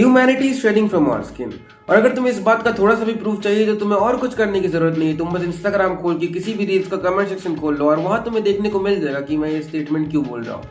Humanity is shedding from our skin. और अगर तुम्हें इस बात का थोड़ा सा भी प्रूफ चाहिए तो तुम्हें और कुछ करने की जरूरत नहीं है। तुम बस इंस्टाग्राम खोल के किसी भी रील्स का कमेंट सेक्शन खोल लो और वहां तुम्हें देखने को मिल जाएगा कि मैं ये स्टेटमेंट क्यों बोल रहा हूँ।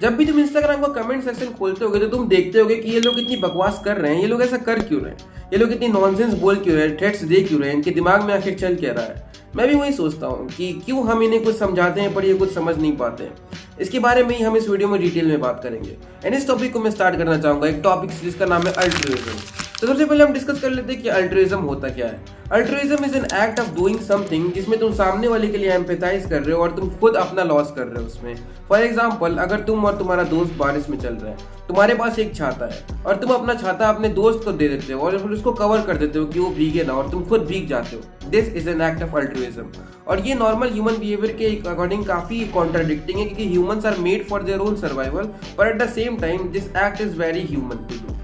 जब भी तुम इंस्टाग्राम का कमेंट सेक्शन खोलते होगे तो तुम देखते होगे कि ये लोग इतनी बकवास कर रहे हैं, ये लोग ऐसा कर क्यों रहे हैं, ये लोग इतनी नॉनसेंस बोल क्यों रहे हैं, थ्रेट्स दे क्यों रहे हैं, इनके दिमाग में आखिर चल क्या रहा है। मैं भी वही सोचता हूँ कि क्यों हम इन्हें कुछ समझाते हैं पर ये कुछ समझ नहीं पाते हैं। इसके बारे में ही हम इस वीडियो में डिटेल में बात करेंगे। एंड इस टॉपिक को मैं स्टार्ट करना चाहूंगा एक टॉपिक जिसका नाम है अल्ट्रुइज्म। तो सबसे पहले हम डिस्कस कर लेते हैं कि अल्ट्रुइज्म होता क्या है। Altruism is an act of doing something जिसमें तुम सामने वाले के लिए एम्पैथाइज कर रहे हो और तुम खुद अपना लॉस कर रहे हो उसमें। फॉर एग्जाम्पल, अगर तुम और तुम्हारा दोस्त बारिश में चल रहे हैं, तुम्हारे पास एक छाता है और तुम अपना छाता अपने दोस्त को दे देते हो और फिर उसको कवर कर देते हो कि वो भीगे ना और तुम खुद भीग जाते हो। This is an act of altruism. और ये नॉर्मल ह्यूमन बिहेवियर के अकॉर्डिंग काफी कॉन्ट्राडिक्टिंग है क्योंकि humans are made for their own survival, पर at the same time this act is very human to do.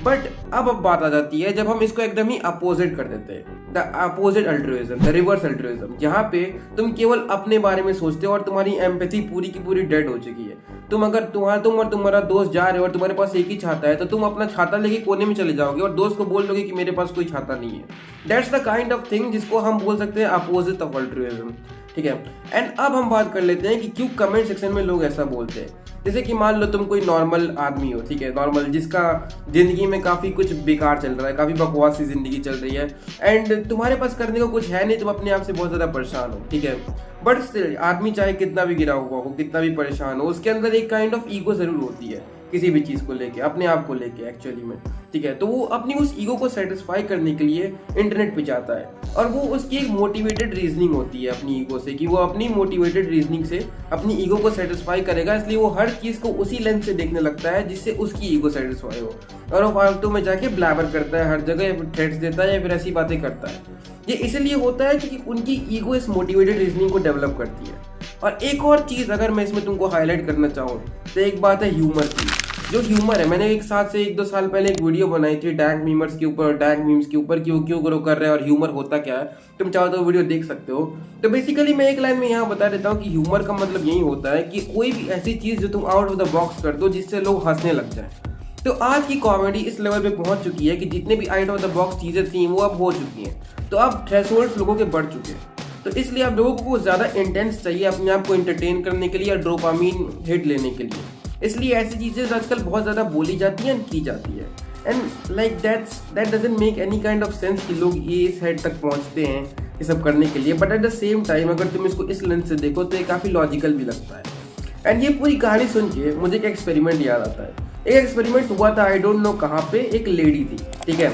But अब बात आ जाती है जब हम इसको एकदम ही अपोजिट कर देते हैं, the opposite altruism, the reverse altruism, जहाँ पे तुम केवल अपने बारे में सोचते हो और तुम्हारी एम्पैथी पूरी की पूरी डेड हो चुकी है। तुम और तुम्हारा दोस्त जा रहे हो और तुम्हारे पास एक ही छाता है तो तुम अपना छाता लेके कोने में चले जाओगे और दोस्त को बोल दोगे कि मेरे पास कोई छाता नहीं है। That's the kind of thing जिसको हम बोल सकते हैं अपोजिट ऑफ अल्ट्रुइज्म। ठीक है। एंड अब हम बात कर लेते हैं कि क्यों कमेंट सेक्शन में लोग ऐसा बोलते हैं। जैसे कि मान लो तुम कोई नॉर्मल आदमी हो, ठीक है, नॉर्मल, जिसका जिंदगी में काफी कुछ बेकार चल रहा है, काफी बकवास सी जिंदगी चल रही है एंड तुम्हारे पास करने को कुछ है नहीं, तुम अपने आप से बहुत ज्यादा परेशान हो, ठीक है। बट स्टिल आदमी चाहे कितना भी गिरा हुआ हो, कितना भी परेशान हो, उसके अंदर एक काइंड ऑफ ईगो जरूर होती है किसी भी चीज को लेके, अपने आप को लेके एक्चुअली में, ठीक है। तो वो अपनी उस ईगो को सेटिस्फाई करने के लिए इंटरनेट पे जाता है और वो उसकी एक मोटिवेटेड रीजनिंग होती है अपनी ईगो से कि वो अपनी मोटिवेटेड रीजनिंग से अपनी ईगो को सेटिस्फाई करेगा, इसलिए वो हर चीज को उसी लेंस से देखने लगता है जिससे उसकी ईगो सेटिस्फाई हो और वो फालतू में जाके ब्लैबर करता है हर जगह, या फिर थ्रेट्स देता है या फिर ऐसी बातें करता है। ये इसलिए होता है क्योंकि उनकी ईगो इस मोटिवेटेड रीजनिंग को डेवलप करती है। और एक और चीज अगर मैं इसमें तुमको हाईलाइट करना चाहूँ तो एक बात है ह्यूमर की। जो ह्यूमर है, मैंने एक दो साल पहले एक वीडियो बनाई थी डैंक मीमर्स के ऊपर, डैंक मीम्स के ऊपर, कि वो क्यों ग्रो कर रहे हैं और ह्यूमर होता क्या है। तुम चाहो तो वीडियो देख सकते हो। तो बेसिकली मैं एक लाइन में यहाँ बता देता हूँ कि ह्यूमर का मतलब यही होता है कि कोई भी ऐसी चीज जो तुम आउट ऑफ द बॉक्स कर दो जिससे लोग हंसने लग जाए। तो आज की कॉमेडी इस लेवल पे पहुंच चुकी है कि जितने भी आउट ऑफ द बॉक्स चीजें थी वो अब हो चुकी हैं। तो अब थ्रेशोल्ड लोगों के बढ़ चुके हैं। तो इसलिए अब लोगों को ज्यादा इंटेंस चाहिए अपने आप को एंटरटेन करने के लिए या डोपामीन हिट लेने के लिए। इसलिए ऐसी चीजें आजकल बहुत ज्यादा बोली जाती हैं, की जाती है। And like that doesn't make any kind of sense कि लोग ये इस हेड तक पहुंचते हैं ये सब करने के लिए। But at the same time अगर तुम इसको इस लेंस से देखो तो ये काफी लॉजिकल भी लगता है। एंड ये पूरी कहानी सुन के मुझे एक एक्सपेरिमेंट याद आता है। एक एक्सपेरिमेंट हुआ था, आई डोंट नो कहाँ पे, एक लेडी थी, ठीक है।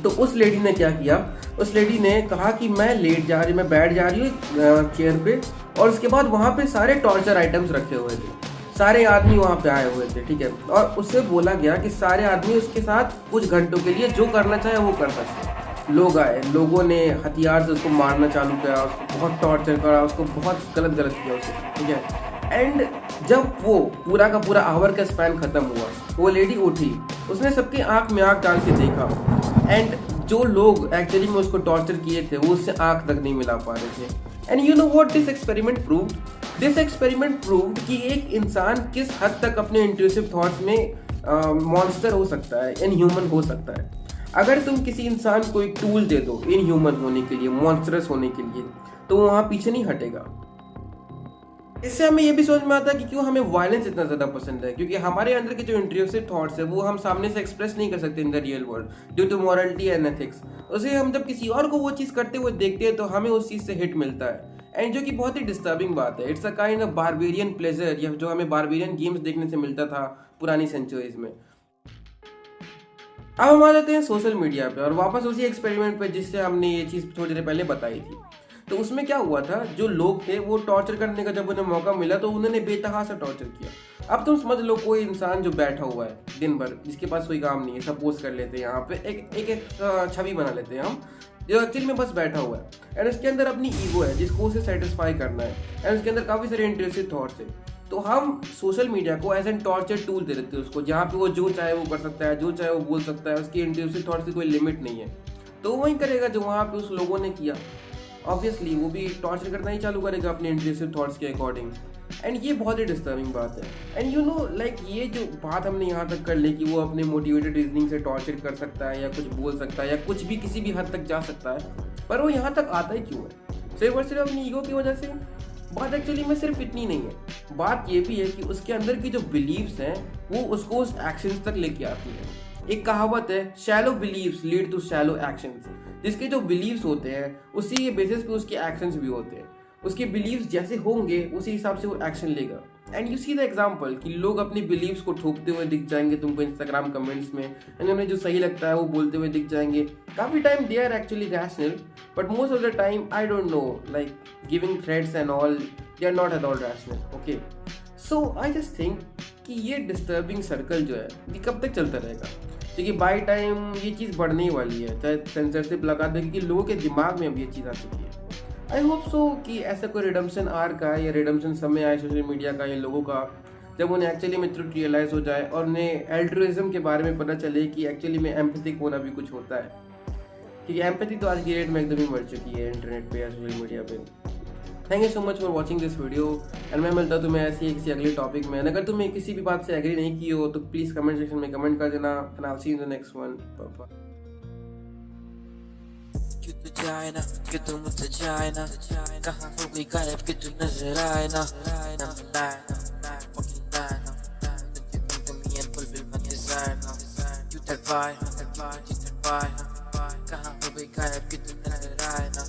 तो उस लेडी ने क्या किया, उस लेडी ने कहा कि मैं बैठ जा रही हूँ चेयर पे, और उसके बाद वहाँ पे सारे टॉर्चर आइटम्स रखे हुए थे, सारे आदमी वहाँ पे आए हुए थे, ठीक है। और उससे बोला गया कि सारे आदमी उसके साथ कुछ घंटों के लिए जो करना चाहे वो कर सकते। लोग आए, लोगों ने हथियार से उसको मारना चालू किया, उसको बहुत टॉर्चर करा, उसको बहुत गलत किया उसको, ठीक है। एंड जब वो पूरा का पूरा आवर का स्पैन खत्म हुआ, वो लेडी उठी, उसने सबके आंख में आंख डाल के देखा एंड जो लोग एक्चुअली में उसको टॉर्चर किए थे वो उससे आंख तक नहीं मिला पा रहे थे। And you know what this experiment proved? This experiment proved कि एक इंसान किस हद तक अपने इंट्रूसिव थॉट्स में मॉन्स्टर हो सकता है, इनह्यूमन हो सकता है। अगर तुम किसी इंसान को एक टूल दे दो इनह्यूमन होने के लिए, मॉन्स्टरस होने के लिए, तो वो वहां पीछे नहीं हटेगा। इससे हमें ये भी समझ में आता है कि क्यों हमें वायलेंस इतना ज्यादा पसंद है, क्योंकि हमारे अंदर के जो इंट्रूसिव थॉट्स है वो हम सामने से एक्सप्रेस नहीं कर सकते in the real world due to morality and ethics. उसे हम जब किसी और को वो चीज करते हुए देखते हैं तो हमें उस चीज से हिट मिलता है, एंड जो कि बहुत ही डिस्टर्बिंग बात है। It's a kind of barbarian pleasure, या जो हमें बारबेरियन गेम्स देखने से मिलता था पुरानी सेंचुरीज में। अब हम आ जाते हैं सोशल मीडिया पे और वापस उसी एक्सपेरिमेंट पे जिससे हमने ये चीज थोड़ी देर पहले बताई थी। तो उसमें क्या हुआ था, जो लोग थे वो टॉर्चर करने का जब उन्हें मौका मिला तो उन्होंने बेतहाशा टॉर्चर किया। अब तुम समझ लो कोई इंसान जो बैठा हुआ है दिन भर, जिसके पास कोई काम नहीं है, सपोज कर लेते हैं यहाँ पे एक छवि बना लेते हैं हम, जो एक्चुअली में बस बैठा हुआ है एंड उसके अंदर अपनी ईगो है जिसको उसे सेटिस्फाई करना है एंड उसके अंदर काफी सारे इंटरेस्टिंग थॉट्स है। तो हम सोशल मीडिया को एज एन टॉर्चर टूल दे देते हैं उसको, जहाँ पे वो जो चाहे वो कर सकता है, जो चाहे वो बोल सकता है, उसकी इंटरेस्टिंग थॉट्स की कोई लिमिट नहीं है। तो वो वही करेगा जो वहाँ पे उस लोगों ने किया। ऑब्वियसली वो भी टॉर्चर करना ही चालू करेगा अपने इंटरेस्टिव थॉट्स के अकॉर्डिंग। एंड ये बहुत ही डिस्टर्बिंग बात है। एंड यू नो लाइक ये जो बात हमने यहाँ तक कर ली कि वो अपने मोटिवेटेड रीजनिंग से टॉर्चर कर सकता है या कुछ बोल सकता है या कुछ भी किसी भी हद तक जा सकता है, पर वो यहाँ तक आता ही क्यों है? सिर्फ और सिर्फ अपनी ईगो की वजह से? बात एक्चुअली में सिर्फ इतनी नहीं है, बात ये भी है कि उसके अंदर की जो बिलीव्स हैं वो उसको उस एक्शंस तक लेके आती है। एक कहावत है, shallow beliefs lead to shallow actions. जिसके जो बिलीव्स होते हैं उसी के बेसिस पे उसके एक्शंस भी होते हैं। उसके बिलीव्स जैसे होंगे उसी हिसाब से वो एक्शन लेगा। And you see the example कि लोग अपनी बिलीव्स को ठोकते हुए दिख जाएंगे तुमको इंस्टाग्राम कमेंट्स में, एंड उन्हें जो सही लगता है वो बोलते हुए दिख जाएंगे। काफी time they are actually rational, but most of the time I don't know, like giving threads and all, they are not at all rational. Okay, so I just think कि ये डिस्टर्बिंग सर्कल जो है ये कब तक चलता रहेगा? क्योंकि बाय टाइम ये चीज़ बढ़ने ही वाली है, चाहे सेंसरशिप लगा दे, क्योंकि लोगों के दिमाग में अब ये चीज़ आ चुकी है। आई होप सो कि ऐसा कोई रिडम्पशन आर्क का या रिडम्पशन समय आए सोशल मीडिया का या लोगों का, जब उन्हें एक्चुअली में ट्रुथ रियलाइज हो जाए और उन्हें एल्ट्रुइज्म के बारे में पता चले कि एक्चुअली में एम्पैथिक होना भी कुछ होता है। क्योंकि एम्पैथी तो आज की डेट में एकदम ही मर चुकी है इंटरनेट पे या सोशल मीडिया पे। Thank you so much for watching this video, and मैं मिलता हूँ तुम्हें ऐसी किसी अगले टॉपिक में। अगर तुम्हें किसी भी बात से एग्री नहीं की हो तो प्लीज़ कमेंट सेक्शन में कमेंट कर देना, and I will see you in the next one. Bye. क्यों तू जाए ना, क्यों तू मुझसे जाए ना, कहाँ हो गई गायब कि तू नजर आए ना, कहाँ हो गई गायब कि तू नजर आए ना,